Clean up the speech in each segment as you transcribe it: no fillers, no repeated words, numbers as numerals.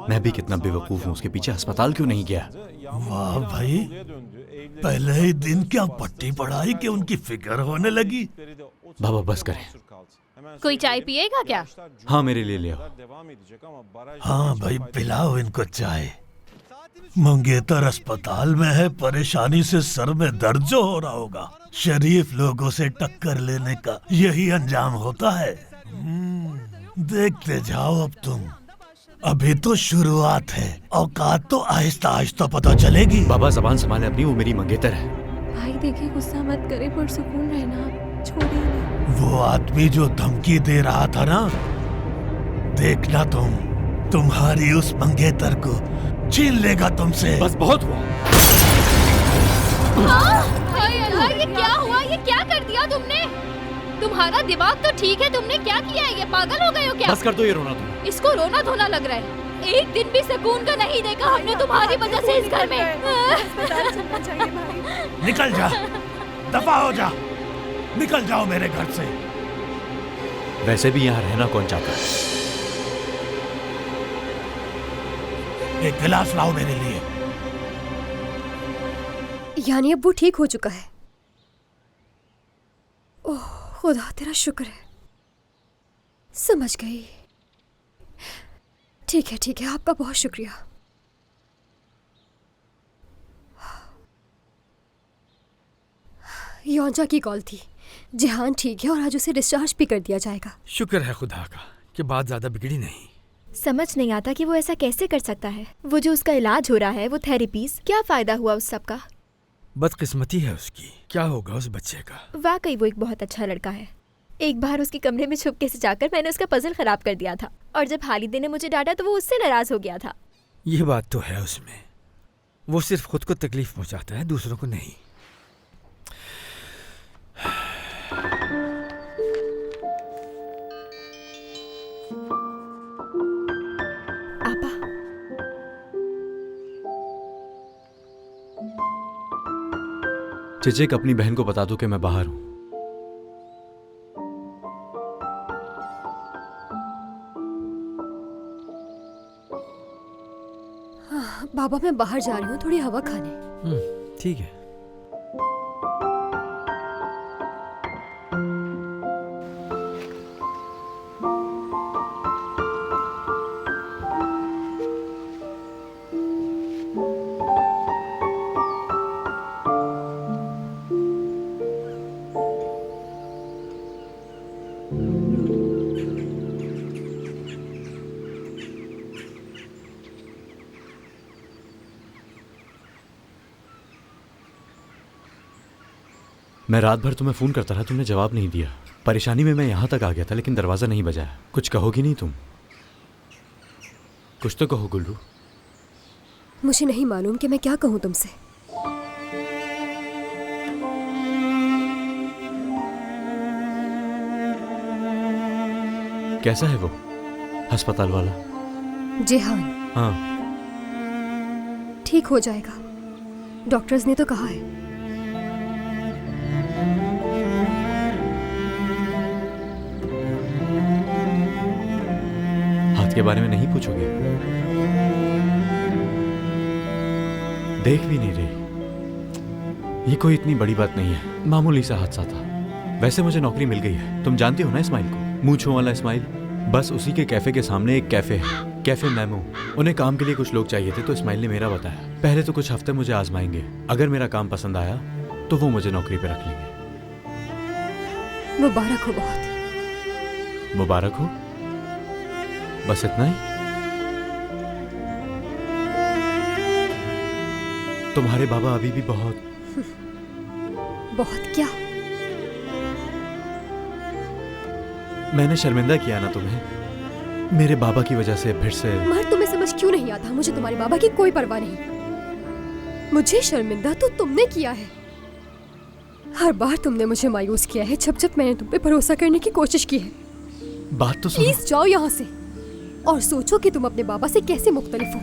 मैं भी कितना बेवकूफ हूँ, उसके पीछे अस्पताल क्यों नहीं गया? वाह भाई, पहले ही दिन क्या पट्टी पढ़ाई कि उनकी फिक्र होने लगी। बाबा बस करें। कोई चाय पिएगा क्या? हाँ मेरे लिए ले आओ। हाँ भाई, पिलाओ इनको चाय। मंगेतर अस्पताल में है, परेशानी से सर में दर्द जो हो रहा होगा। शरीफ लोगों से टक्कर लेने का यही अंजाम होता है। देखते जाओ अब तुम, अभी तो शुरुआत है, औकात तो आहिस्ता आहिस्ता पता चलेगी। बाबा जबान संभाले अपनी, वो मेरी मंगेतर है। भाई देखिए, गुस्सा मत करे, पर सुकून रहना, छोड़िए नहीं। वो आदमी जो धमकी दे रहा था ना, देखना तुम्हारी उस मंगेतर को छीन लेगा तुमसे। बस बहुत हुआ। हाय अल्लाह, ये क्या हुआ? ये क्या कर दिया तुमने? तुम्हारा दिमाग तो ठीक है, तुमने क्या किया है? ये पागल हो गए हो क्या? बस कर दो ये रोना धोना। इसको रोना धोना लग रहा है। एक दिन भी सुकून का नहीं देखा हमने तुम्हारी वजह से इस घर में। अस्पताल चलना चाहिए भाई। निकल जा, दफा हो जा, निकल जाओ मेरे घर से। वैसे भी यहाँ रहना कौन चाहता है? एक गिलास लाओ मेरे लिए। यानी अब वो ठीक हो चुका है? ओह खुदा, तेरा शुक्र है। समझ गई। ठीक है, आपका बहुत शुक्रिया। योंजा की कॉल थी। जिहान ठीक है और आज उसे डिस्चार्ज भी कर दिया जाएगा। शुक्र है खुदा का कि बात ज्यादा बिगड़ी नहीं। समझ नहीं आता कि वो ऐसा कैसे कर सकता है। वो जो उसका इलाज हो रहा है, वो थेरेपीज, क्या फायदा हुआ उस सब का? बदकिस्मती है उसकी। क्या होगा उस बच्चे का? वाकई वो एक बहुत अच्छा लड़का है। एक बार उसके कमरे में छुपके से जाकर मैंने उसका पजल खराब कर दिया था, और जब हालिदे ने मुझे डांटा तो वो उससे नाराज हो गया था। ये बात तो है उसमें। वो सिर्फ खुद को तकलीफ पहुंचाता है, दूसरों को नहीं। आपा, चिचिक, अपनी बहन को बता दो कि मैं बाहर हूँ। बाबा मैं बाहर जा रही हूँ थोड़ी हवा खाने। ठीक है। मैं रात भर तुम्हें फोन करता रहा, तुमने जवाब नहीं दिया। परेशानी में मैं यहाँ तक आ गया था, लेकिन दरवाजा नहीं बजाया। कुछ कहोगी नहीं तुम? कुछ तो कहो गुल्लू। मुझे नहीं मालूम कि मैं क्या कहूँ तुमसे। कैसा है वो अस्पताल वाला? जिहान हाँ, ठीक हो जाएगा, डॉक्टर्स ने तो कहा है। हाथ के बारे में नहीं पूछोगे? देख भी नहीं रही। ये कोई इतनी बड़ी बात नहीं है, मामूली सा हादसा था। वैसे मुझे नौकरी मिल गई है। तुम जानती हो ना इस्माइल को, मूंछों वाला इस्माइल? बस उसी के कैफे के सामने एक कैफे है, कैफे मैमो। उन्हें काम के लिए कुछ लोग चाहिए थे, तो इस्माइल ने मेरा बताया। पहले तो कुछ हफ्ते मुझे आजमाएंगे, अगर मेरा काम पसंद आया तो वो मुझे नौकरी पे रख लेंगे। मुबारक हो बहुत। मुबारक हो, बस इतना ही? तुम्हारे बाबा अभी भी बहुत बहुत क्या? मैंने शर्मिंदा किया ना तुम्हें, मेरे बाबा की वजह से फिर से। मगर तुम्हें समझ क्यों नहीं आता? मुझे तुम्हारे बाबा की कोई परवाह नहीं। मुझे शर्मिंदा तो तुमने किया है। हर बार तुमने मुझे मायूस किया है जब जब मैंने तुम पे भरोसा करने की कोशिश की है। बात तो सुनो। प्लीज जाओ यहाँ से और सोचो कि तुम अपने बाबा से कैसे मुख्तलिफ हो।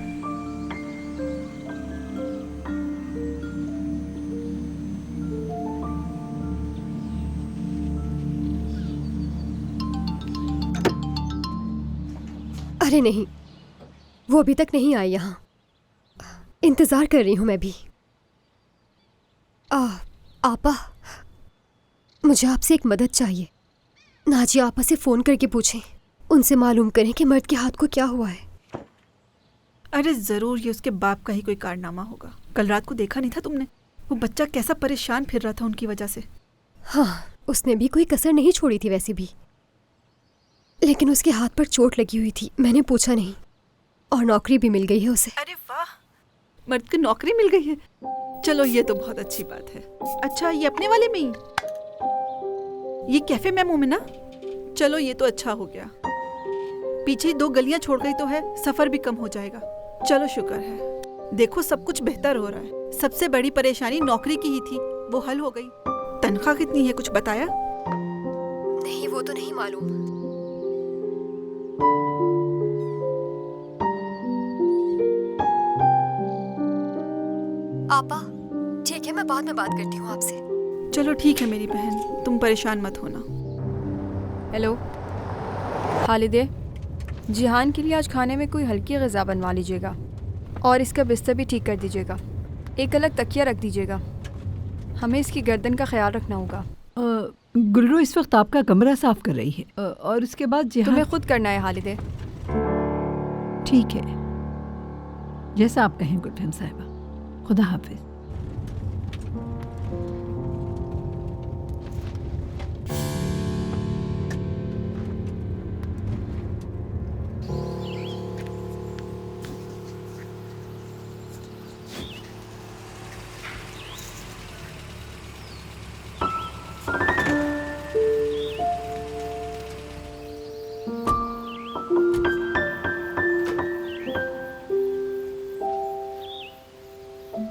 अरे नहीं, वो अभी तक नहीं आई यहाँ। इंतज़ार कर रही हूँ मैं भी। आपा, मुझे आपसे एक मदद चाहिए। नाजिया आपा से फ़ोन करके पूछें, उनसे मालूम करें कि मर्द के हाथ को क्या हुआ है। अरे ज़रूर ये उसके बाप का ही कोई कारनामा होगा। कल रात को देखा नहीं था तुमने? वो बच्चा कैसा परेशान फिर रहा था उनकी वजह से। हाँ, उसने भी कोई कसर नहीं छोड़ी थी वैसे भी, लेकिन उसके हाथ पर चोट लगी हुई थी। मैंने पूछा नहीं, और नौकरी भी मिल गई है उसे। अरे वाह, मर्द को नौकरी मिल गई है। चलो ये तो बहुत अच्छी बात है। अच्छा, ये अपने वाले में ही? ये कैफे में मोमिना? चलो ये तो अच्छा हो गया। पीछे 2 गलियां छोड़ गई तो है, सफर भी कम हो जाएगा। चलो शुक्र है। देखो सब कुछ बेहतर हो रहा है। सबसे बड़ी परेशानी नौकरी की ही थी, वो हल हो गई। तनख्वाह कितनी है कुछ बताया? नहीं, वो तो नहीं मालूम। आपा, ठीक है, मैं बाद में बात करती हूँ आपसे। चलो ठीक है मेरी बहन, तुम परेशान मत होना। हेलो खालिदे, जिहान के लिए आज खाने में कोई हल्की ग़िज़ा बनवा लीजिएगा और इसका बिस्तर भी ठीक कर दीजिएगा। एक अलग तकिया रख दीजिएगा। हमें इसकी गर्दन का ख्याल रखना होगा। गुलरू इस वक्त आपका कमरा साफ कर रही है और उसके बाद जिहान। तुम्हें खुद करना है खालिदे। ठीक है, जैसा आप कहें गुलफहम साहिबा। खुदा हाफिज।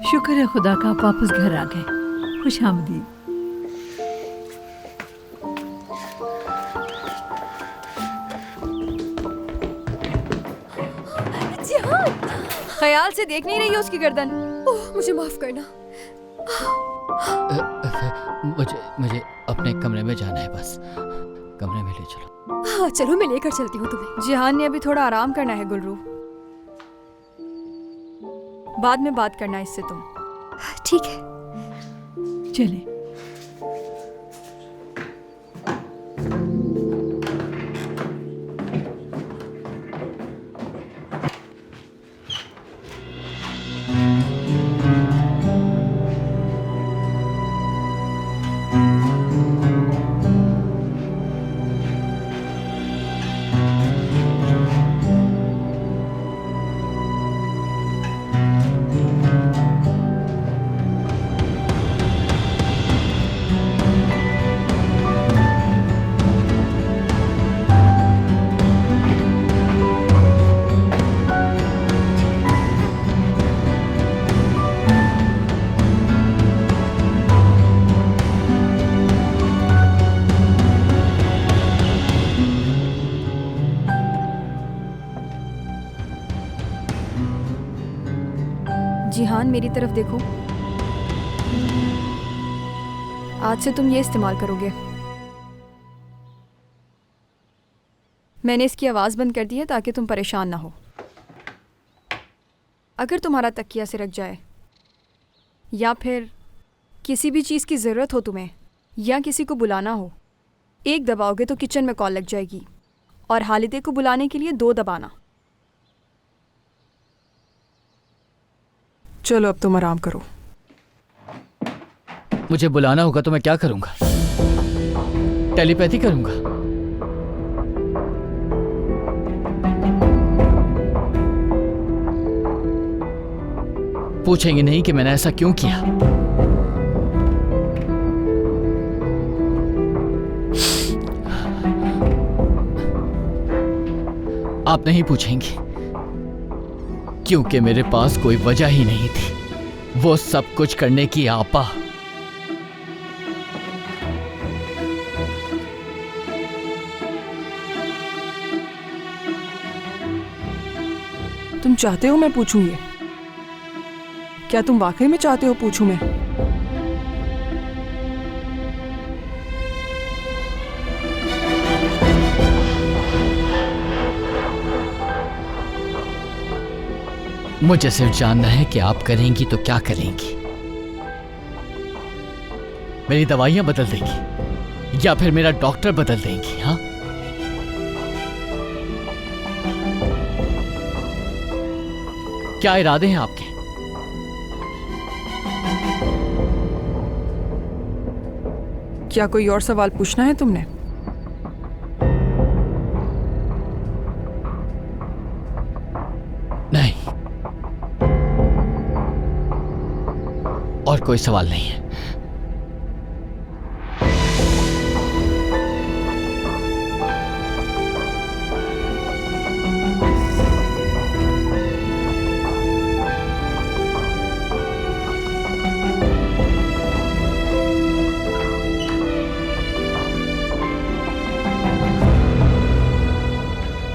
शुक्र है खुदा का आप वापस घर आ गए। खुश आमदीद। ख्याल से देख नहीं रही हो उसकी गर्दन? ओह, मुझे माफ करना। मुझे अपने कमरे में जाना है, बस कमरे में ले चलो। हाँ चलो, मैं लेकर चलती हूँ तुम्हें। जिहान ने अभी थोड़ा आराम करना है गुलरू, बाद में बात करना है इससे तुम। ठीक है, चलें। जिहान मेरी तरफ देखो, आज से तुम ये इस्तेमाल करोगे। मैंने इसकी आवाज़ बंद कर दी है ताकि तुम परेशान ना हो। अगर तुम्हारा तकिया सिरक जाए या फिर किसी भी चीज़ की ज़रूरत हो तुम्हें या किसी को बुलाना हो, एक दबाओगे तो किचन में कॉल लग जाएगी और हालिदे को बुलाने के लिए 2 दबाना। चलो अब तुम आराम करो। मुझे बुलाना होगा तो मैं क्या करूंगा? टेलीपैथी करूंगा? पूछेंगे नहीं कि मैंने ऐसा क्यों किया? आप नहीं पूछेंगे क्योंकि मेरे पास कोई वजह ही नहीं थी वो सब कुछ करने की। आपा, तुम चाहते हो मैं पूछूं ये? क्या तुम वाकई में चाहते हो पूछूं मैं? मुझे सिर्फ जानना है कि आप करेंगी तो क्या करेंगी। मेरी दवाइयां बदल देंगी या फिर मेरा डॉक्टर बदल देंगी? हाँ, क्या इरादे हैं आपके? क्या कोई और सवाल पूछना है तुमने? नहीं, और कोई सवाल नहीं है।